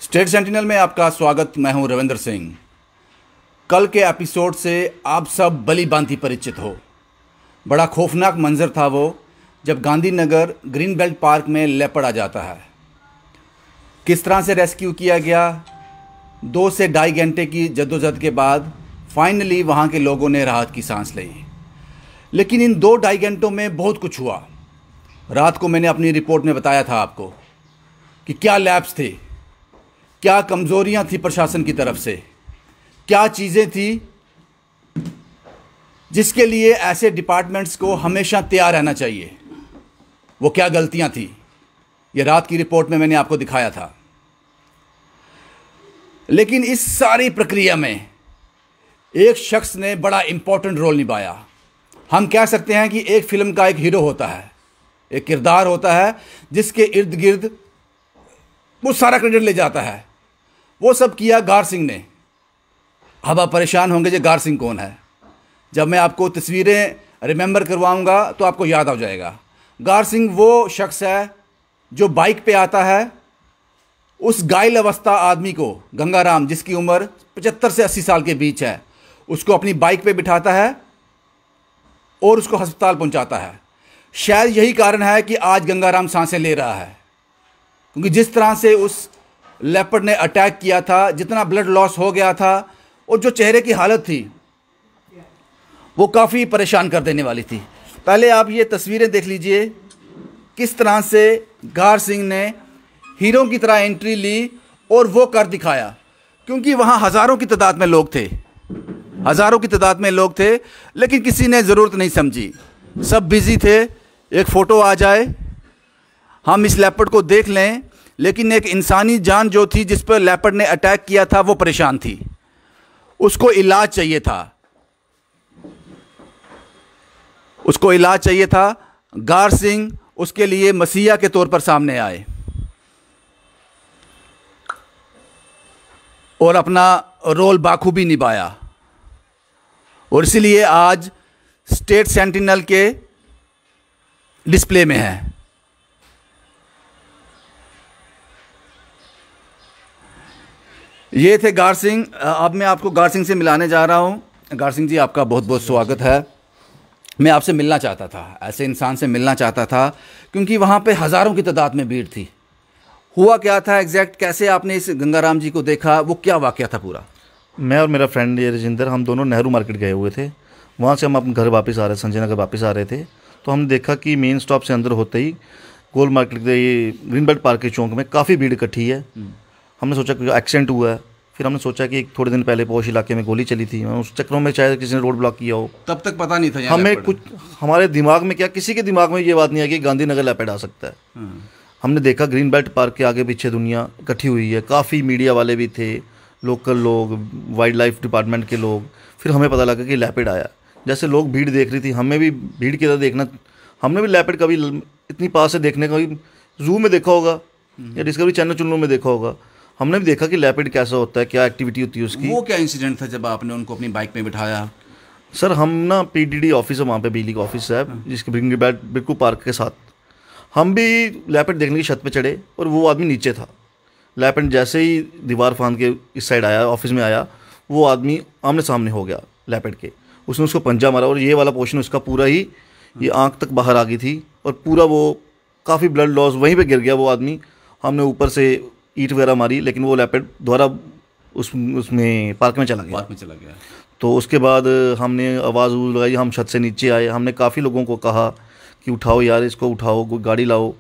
State sentinel में आपका स्वागत। मैं हूं रविंद्र सिंह। कल के एपिसोड से आप सब भली भांति परिचित हो। बड़ा खौफनाक मंजर था वो, जब गांधीनगर ग्रीन बेल्ट पार्क में लेपर्ड आ जाता है। किस तरह से रेस्क्यू किया गया, 2 से ढाई घंटे की जद्दोजहद के बाद फाइनली वहाँ के लोगों ने राहत की सांस ली। लेकिन इन 2-2.5 घंटों में बहुत कुछ हुआ। रात को मैंने अपनी रिपोर्ट में बताया था आपको कि क्या लैप्स थे, क्या कमज़ोरियां थी प्रशासन की तरफ से, क्या चीज़ें थी जिसके लिए ऐसे डिपार्टमेंट्स को हमेशा तैयार रहना चाहिए, वो क्या गलतियां थी, ये रात की रिपोर्ट में मैंने आपको दिखाया था। लेकिन इस सारी प्रक्रिया में एक शख्स ने बड़ा इंपॉर्टेंट रोल निभाया। हम कह सकते हैं कि एक फिल्म का एक हीरो होता है, एक किरदार होता है जिसके इर्द गिर्द वो सारा क्रेडिट ले जाता है। वो सब किया गार सिंह ने। अब आप परेशान होंगे कि गार सिंह कौन है। जब मैं आपको तस्वीरें रिमेंबर करवाऊंगा तो आपको याद आ जाएगा। गार सिंह वो शख्स है जो बाइक पे आता है, उस घायल अवस्था आदमी को, गंगाराम, जिसकी उम्र 75 से 80 साल के बीच है, उसको अपनी बाइक पे बिठाता है और उसको अस्पताल पहुंचाता है। शायद यही कारण है कि आज गंगाराम सांसें ले रहा है, क्योंकि जिस तरह से उस लेपर्ड ने अटैक किया था, जितना ब्लड लॉस हो गया था और जो चेहरे की हालत थी वो काफ़ी परेशान कर देने वाली थी। पहले आप ये तस्वीरें देख लीजिए, किस तरह से गार सिंह ने हीरो की तरह एंट्री ली और वो कर दिखाया। क्योंकि वहाँ हज़ारों की तादाद में लोग थे, हज़ारों की तादाद में लोग थे, लेकिन किसी ने ज़रूरत नहीं समझी। सब बिज़ी थे, एक फ़ोटो आ जाए, हम इस लेपर्ड को देख लें, लेकिन एक इंसानी जान जो थी जिस पर लेपर्ड ने अटैक किया था वो परेशान थी, उसको इलाज चाहिए था, उसको इलाज चाहिए था। गार सिंह उसके लिए मसीहा के तौर पर सामने आए और अपना रोल बाखूबी निभाया, और इसलिए आज स्टेट सेंटिनल के डिस्प्ले में है। ये थे गार सिंह। अब मैं आपको गार सिंह से मिलाने जा रहा हूँ। गार सिंह जी, आपका बहुत बहुत स्वागत है। मैं आपसे मिलना चाहता था, ऐसे इंसान से मिलना चाहता था, क्योंकि वहाँ पे हज़ारों की तादाद में भीड़ थी। हुआ क्या था एग्जैक्ट, कैसे आपने इस गंगाराम जी को देखा, वो क्या वाक़या था पूरा? मैं और मेरा फ्रेंड ये राजेंद्र, हम दोनों नेहरू मार्केट गए हुए थे। वहाँ से हम अपने घर वापस आ रहे, संजय नगर वापस आ रहे थे, तो हमने देखा कि मेन स्टॉप से अंदर होते ही गोल मार्केट के ये ग्रीन बेल्ट पार्क के चौक में काफ़ी भीड़ इकट्ठी है। हमने सोचा कि एक्सीडेंट हुआ है। फिर हमने सोचा कि थोड़े दिन पहले पौष इलाके में गोली चली थी, उस चक्रों में शायद किसी ने रोड ब्लॉक किया हो। तब तक पता नहीं था हमें कुछ, हमारे दिमाग में क्या, किसी के दिमाग में ये बात नहीं आई कि गांधीनगर लेपर्ड आ सकता है। हमने देखा ग्रीन बेल्ट पार्क के आगे पीछे दुनिया इकट्ठी हुई है, काफ़ी मीडिया वाले भी थे, लोकल लोग, वाइल्ड लाइफ डिपार्टमेंट के लोग। फिर हमें पता लगा कि लेपर्ड आया। जैसे लोग भीड़ देख रही थी, हमें भी भीड़ की तरह देखना। हमने भी लेपर्ड कभी इतनी पास से देखने का, जू में देखा होगा या डिस्कवरी चैनल चुनलों में देखा होगा, हमने भी देखा कि लेपर्ड कैसा होता है, क्या एक्टिविटी होती है उसकी। वो क्या इंसिडेंट था जब आपने उनको अपनी बाइक में बिठाया? सर, हम ना पीडीडी ऑफिस है वहाँ पे, बिजली का ऑफिस है, जिसके बिल्कुल पार्क के साथ। हम भी लेपर्ड देखने की छत पे चढ़े और वो आदमी नीचे था। लेपर्ड जैसे ही दीवार फांद के इस साइड आया, ऑफिस में आया, वो आदमी आमने सामने हो गया लेपर्ड के। उसने उसको पंजा मारा और ये वाला पोर्शन उसका पूरा ही, ये आँख तक बाहर आ गई थी और पूरा वो काफ़ी ब्लड लॉस, वहीं पे गिर गया वो आदमी। हमने ऊपर से ईंट वगैरह मारी, लेकिन वो लेपर्ड द्वारा उसमें पार्क में चला गया। तो उसके बाद हमने आवाज़ लगाई, हम छत से नीचे आए। हमने काफ़ी लोगों को कहा कि उठाओ यार, इसको उठाओ, कोई गाड़ी लाओ,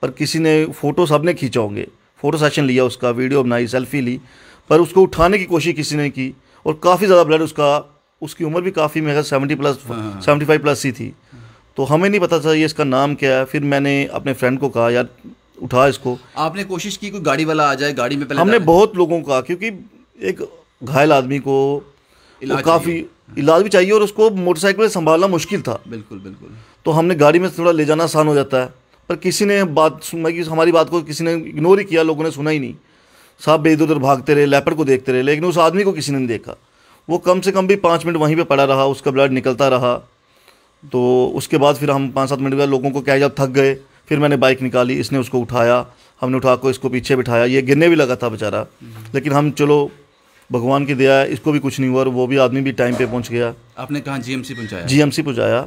पर किसी ने, फ़ोटो सबने खींचा होंगे, फ़ोटो सेशन लिया उसका, वीडियो बनाई, सेल्फी ली, पर उसको उठाने की कोशिश किसी ने की। और काफ़ी ज़्यादा ब्लड, उसकी उम्र भी काफ़ी, मेरा 75 प्लस ही थी। तो हमें नहीं पता था ये इसका नाम क्या है। फिर मैंने अपने फ्रेंड को कहा, यार उठा इसको। आपने कोशिश की कोई गाड़ी वाला आ जाए, गाड़ी में पहले? हमने बहुत लोगों का, क्योंकि एक घायल आदमी को काफ़ी इलाज भी चाहिए और उसको मोटरसाइकिल में संभालना मुश्किल था। बिल्कुल बिल्कुल। तो हमने गाड़ी में थोड़ा ले जाना आसान हो जाता है, पर किसी ने हमारी बात को किसी ने इग्नोर ही किया, लोगों ने सुना ही नहीं। सब इधर उधर भागते रहे, लेपर्ड को देखते रहे, लेकिन उस आदमी को किसी ने नहीं देखा। वो कम से कम भी 5 मिनट वहीं पे पड़ा रहा, उसका ब्लड निकलता रहा। तो उसके बाद फिर हम 5-7 मिनट बाद लोगों को क्या, जब थक गए, फिर मैंने बाइक निकाली, इसने उसको उठाया, हमने उठा को इसको पीछे बिठाया, ये गिरने भी लगा था बेचारा, लेकिन हम चलो भगवान की दया है इसको भी कुछ नहीं हुआ और वो भी आदमी भी टाइम पे पहुंच गया। आपने कहाँ जीएमसी पहुंचाया? जीएमसी पहुंचाया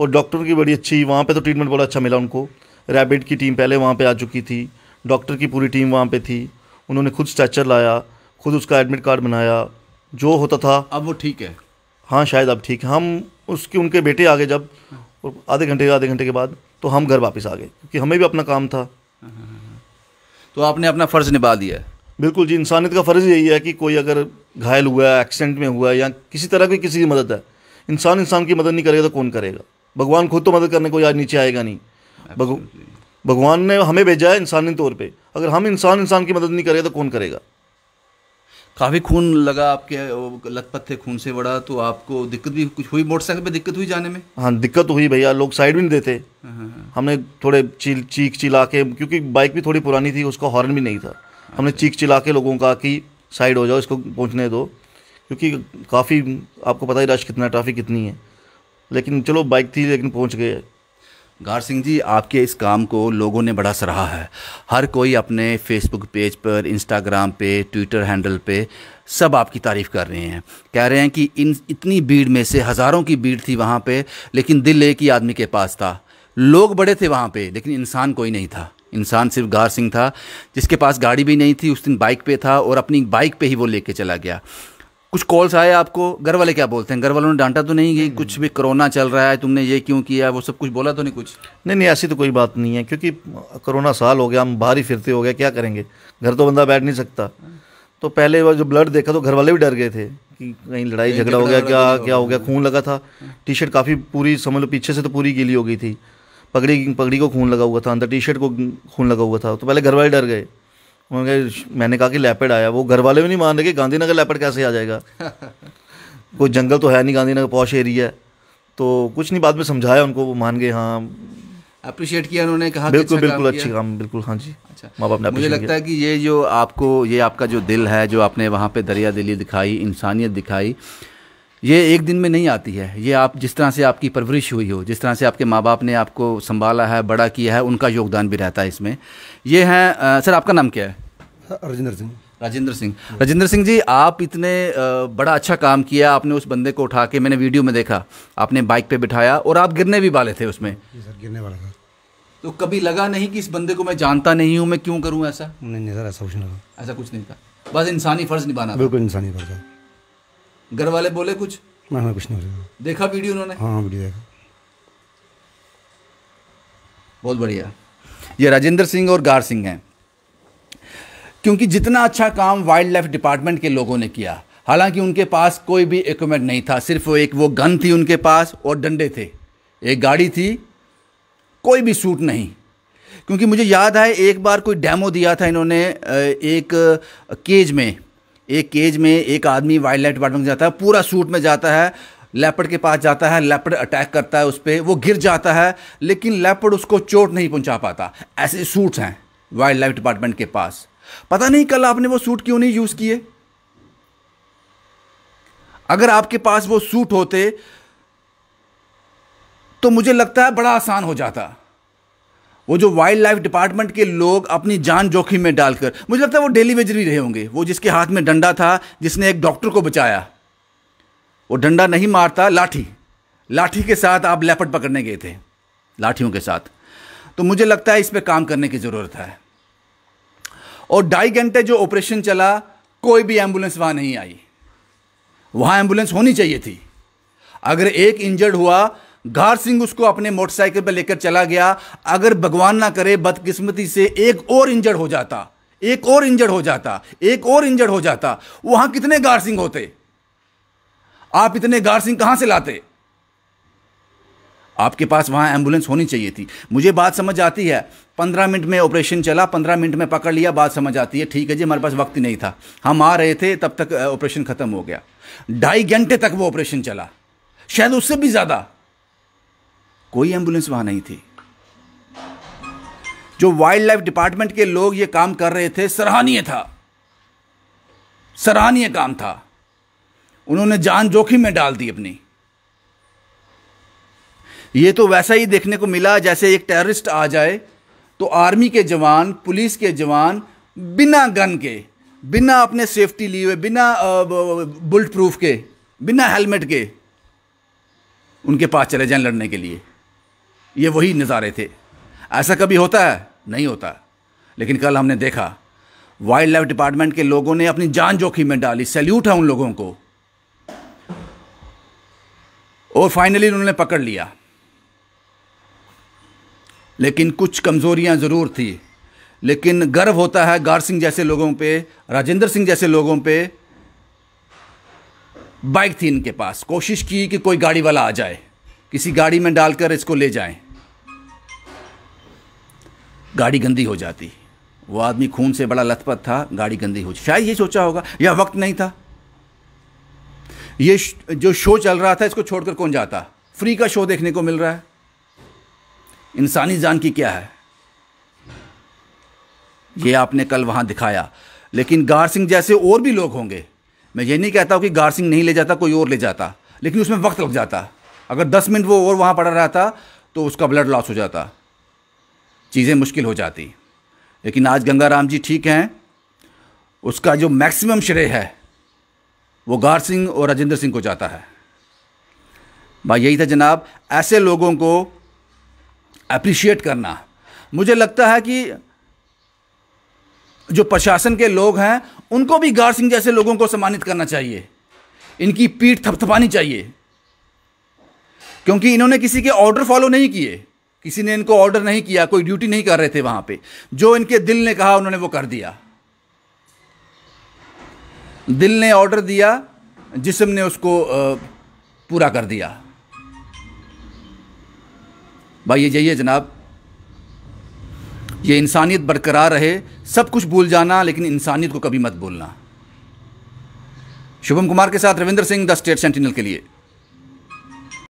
और डॉक्टर की बड़ी अच्छी, वहाँ पे तो ट्रीटमेंट बड़ा अच्छा मिला उनको। रैबिट की टीम पहले वहाँ पे आ चुकी थी, डॉक्टर की पूरी टीम वहाँ पे थी, उन्होंने खुद स्ट्रेचर लाया, खुद उसका एडमिट कार्ड बनाया, जो होता था। अब वो ठीक है? हाँ शायद अब ठीक है। हम उसके उनके बेटे आ गए जब, और आधे घंटे के बाद तो हम घर वापस आ गए, क्योंकि हमें भी अपना काम था। तो आपने अपना फ़र्ज़ निभा दिया है? बिल्कुल जी, इंसानियत का फ़र्ज़ यही है कि कोई अगर घायल हुआ है, एक्सीडेंट में हुआ है या किसी तरह की किसी की मदद है, इंसान की मदद नहीं करेगा तो कौन करेगा? भगवान खुद तो मदद करने को आज नीचे आएगा नहीं। भगवान ने हमें भेजा है इंसानी तौर पे, अगर हम इंसान की मदद नहीं करेगा तो कौन करेगा? काफ़ी खून लगा आपके, लथपथ थे, खून से बड़ा, तो आपको दिक्कत भी कुछ हुई? मोटरसाइकिल पे दिक्कत हुई जाने में? हाँ दिक्कत तो हुई भैया, लोग साइड भी नहीं देते। हमने थोड़े चीख चिल्ला के, क्योंकि बाइक भी थोड़ी पुरानी थी, उसका हॉर्न भी नहीं था, हमने चीख चिल्ला के लोगों का कि साइड हो जाओ, इसको पहुंचने दो, क्योंकि काफ़ी आपको पता ही रश कितना, ट्रैफिक कितनी है, लेकिन चलो बाइक थी लेकिन पहुंच गए। गार सिंह जी, आपके इस काम को लोगों ने बड़ा सराहा है। हर कोई अपने फेसबुक पेज पर, इंस्टाग्राम पे, ट्विटर हैंडल पे सब आपकी तारीफ़ कर रहे हैं, कह रहे हैं कि इतनी भीड़ में से, हज़ारों की भीड़ थी वहाँ पे, लेकिन दिल एक ही आदमी के पास था। लोग बड़े थे वहाँ पे, लेकिन इंसान कोई नहीं था। इंसान सिर्फ गार सिंह था, जिसके पास गाड़ी भी नहीं थी, उस दिन बाइक पे था और अपनी बाइक पे ही वो लेके चला गया। कुछ कॉल्स आए आपको? घर वाले क्या बोलते हैं? घर वालों ने डांटा तो नहीं कि कुछ भी कोरोना चल रहा है, तुमने ये क्यों किया, वो सब कुछ बोला तो नहीं कुछ? नहीं, ऐसी तो कोई बात नहीं है, क्योंकि कोरोना साल हो गया, हम बाहर ही फिरते हो गए, क्या करेंगे, घर तो बंदा बैठ नहीं सकता। तो पहले वो जो ब्लड देखा तो घर वाले भी डर गए थे कि कहीं लड़ाई झगड़ा हो गया, क्या हो गया। खून लगा था, टी शर्ट काफ़ी पूरी, समझ लो पीछे से तो पूरी गीली हो गई थी, पगड़ी को खून लगा हुआ था, अंदर टी शर्ट को खून लगा हुआ था। तो पहले घर वाले डर गए, मैंने कहा कि लेपर्ड आया। वो घर वाले भी नहीं मान रहे कि गांधीनगर लेपर्ड कैसे आ जाएगा, कोई जंगल तो है नहीं, गांधीनगर पॉश एरिया है। तो कुछ नहीं, बाद में समझाया उनको, वो मान गए। हाँ अप्रिशिएट किया उन्होंने, कहा बिल्कुल बिल्कुल अच्छी काम, बिल्कुल हाँ जी। अच्छा, माँ बाप ने मुझे लगता है कि ये जो आपको, ये आपका जो दिल है, जो आपने वहाँ पे दरिया दिली दिखाई, इंसानियत दिखाई, ये एक दिन में नहीं आती है। ये आप जिस तरह से आपकी परवरिश हुई हो, जिस तरह से आपके माँ बाप ने आपको संभाला है, बड़ा किया है, उनका योगदान भी रहता है इसमें। ये हैं सर, आपका नाम क्या है? राजेंद्र सिंह। राजेंद्र सिंह जी, आप इतने बड़ा अच्छा काम किया। आपने उस बंदे को उठा के, मैंने वीडियो में देखा, आपने बाइक पे बिठाया और आप गिरने भी वाले थे उसमें। जी सर, गिरने वाला था। तो कभी लगा नहीं कि इस बंदे को मैं जानता नहीं हूँ, मैं क्यों करूँ ऐसा? नहीं सर, ऐसा कुछ नहीं था। ऐसा कुछ नहीं था, बस इंसानी फर्ज निभाना था। बिल्कुल इंसानी फर्ज था। घर वाले बोले कुछ? मैं कुछ नहीं बोला। देखा वीडियो उन्होंने? हाँ वीडियो देखा। बहुत बढ़िया। ये राजेंद्र सिंह और गार सिंह हैं। क्योंकि जितना अच्छा काम वाइल्ड लाइफ डिपार्टमेंट के लोगों ने किया, हालांकि उनके पास कोई भी इक्विपमेंट नहीं था, सिर्फ वो गन थी उनके पास और डंडे थे, एक गाड़ी थी, कोई भी सूट नहीं। क्योंकि मुझे याद है एक बार कोई डेमो दिया था इन्होंने, एक केज में एक आदमी वाइल्ड लाइफ डिपार्टमेंट जाता है, पूरा सूट में जाता है, लेपर्ड के पास जाता है, लेपर्ड अटैक करता है उस पर, वो गिर जाता है, लेकिन लेपर्ड उसको चोट नहीं पहुंचा पाता। ऐसे सूट्स हैं वाइल्ड लाइफ डिपार्टमेंट के पास। पता नहीं कल आपने वो सूट क्यों नहीं यूज किए? अगर आपके पास वो सूट होते तो मुझे लगता है बड़ा आसान हो जाता। वो जो वाइल्ड लाइफ डिपार्टमेंट के लोग अपनी जान जोखिम में डालकर, मुझे लगता है वो डेली वेजर ही रहे होंगे। वो जिसके हाथ में डंडा था, जिसने एक डॉक्टर को बचाया, वो डंडा नहीं मारता, लाठी के साथ आप लेपर्ड पकड़ने गए थे, लाठियों के साथ। तो मुझे लगता है इस पे काम करने की ज़रूरत है। और 2.5 घंटे जो ऑपरेशन चला, कोई भी एम्बुलेंस वहां नहीं आई। वहां एम्बुलेंस होनी चाहिए थी। अगर एक इंजर्ड हुआ, गार सिंह उसको अपने मोटरसाइकिल पर लेकर चला गया, अगर भगवान ना करे बदकिस्मती से एक और इंजर्ड हो जाता, वहां कितने गार सिंह होते? आप इतने गार सिंह कहां से लाते? आपके पास वहां एम्बुलेंस होनी चाहिए थी। मुझे बात समझ आती है, 15 मिनट में ऑपरेशन चला, 15 मिनट में पकड़ लिया, बात समझ आती है, ठीक है जी, हमारे पास वक्त ही नहीं था, हम आ रहे थे, तब तक ऑपरेशन खत्म हो गया। 2.5 घंटे तक वो ऑपरेशन चला, शायद उससे भी ज्यादा। कोई एम्बुलेंस वहां नहीं थी। जो वाइल्ड लाइफ डिपार्टमेंट के लोग ये काम कर रहे थे, सराहनीय काम था। उन्होंने जान जोखिम में डाल दी अपनी। ये तो वैसा ही देखने को मिला जैसे एक टेररिस्ट आ जाए, तो आर्मी के जवान, पुलिस के जवान बिना गन के, बिना अपने सेफ्टी लिए हुए, बिना बुलेट प्रूफ के, बिना हेलमेट के उनके पास चले जाएं लड़ने के लिए। ये वही नज़ारे थे। ऐसा कभी होता है? नहीं होता। लेकिन कल हमने देखा वाइल्ड लाइफ डिपार्टमेंट के लोगों ने अपनी जान जोखिम में डाली। सैल्यूट है उन लोगों को। और फाइनली उन्होंने पकड़ लिया। लेकिन कुछ कमज़ोरियां ज़रूर थी। लेकिन गर्व होता है गार सिंह जैसे लोगों पे, राजेंद्र सिंह जैसे लोगों पे। बाइक थी इनके पास, कोशिश की कि कोई गाड़ी वाला आ जाए, किसी गाड़ी में डालकर इसको ले जाएं। गाड़ी गंदी हो जाती। वो आदमी खून से बड़ा लथपथ था, गाड़ी गंदी हो, शायद ये सोचा होगा, या वक्त नहीं था। ये जो शो चल रहा था इसको छोड़कर कौन जाता? फ्री का शो देखने को मिल रहा है। इंसानी जान की क्या है? ये आपने कल वहां दिखाया। लेकिन गार सिंह जैसे और भी लोग होंगे। मैं ये नहीं कहता हूं कि गार सिंह नहीं ले जाता, कोई और ले जाता, लेकिन उसमें वक्त लग जाता। अगर 10 मिनट वो और वहां पड़ा रहता तो उसका ब्लड लॉस हो जाता, चीज़ें मुश्किल हो जाती। लेकिन आज गंगाराम जी ठीक हैं। उसका जो मैक्सिमम श्रेय है वो गार सिंह और राजेंद्र सिंह को जाता है। भाई यही था जनाब, ऐसे लोगों को अप्रिशिएट करना। मुझे लगता है कि जो प्रशासन के लोग हैं उनको भी गार सिंह जैसे लोगों को सम्मानित करना चाहिए, इनकी पीठ थपथपानी चाहिए, क्योंकि इन्होंने किसी के ऑर्डर फॉलो नहीं किए, किसी ने इनको ऑर्डर नहीं किया, कोई ड्यूटी नहीं कर रहे थे वहां पे। जो इनके दिल ने कहा उन्होंने वो कर दिया। दिल ने ऑर्डर दिया, जिस्म ने उसको पूरा कर दिया। भाई ये यही है जनाब, ये इंसानियत बरकरार रहे। सब कुछ भूल जाना लेकिन इंसानियत को कभी मत भूलना। शुभम कुमार के साथ Ravindra Singh, the state sentinel के लिए।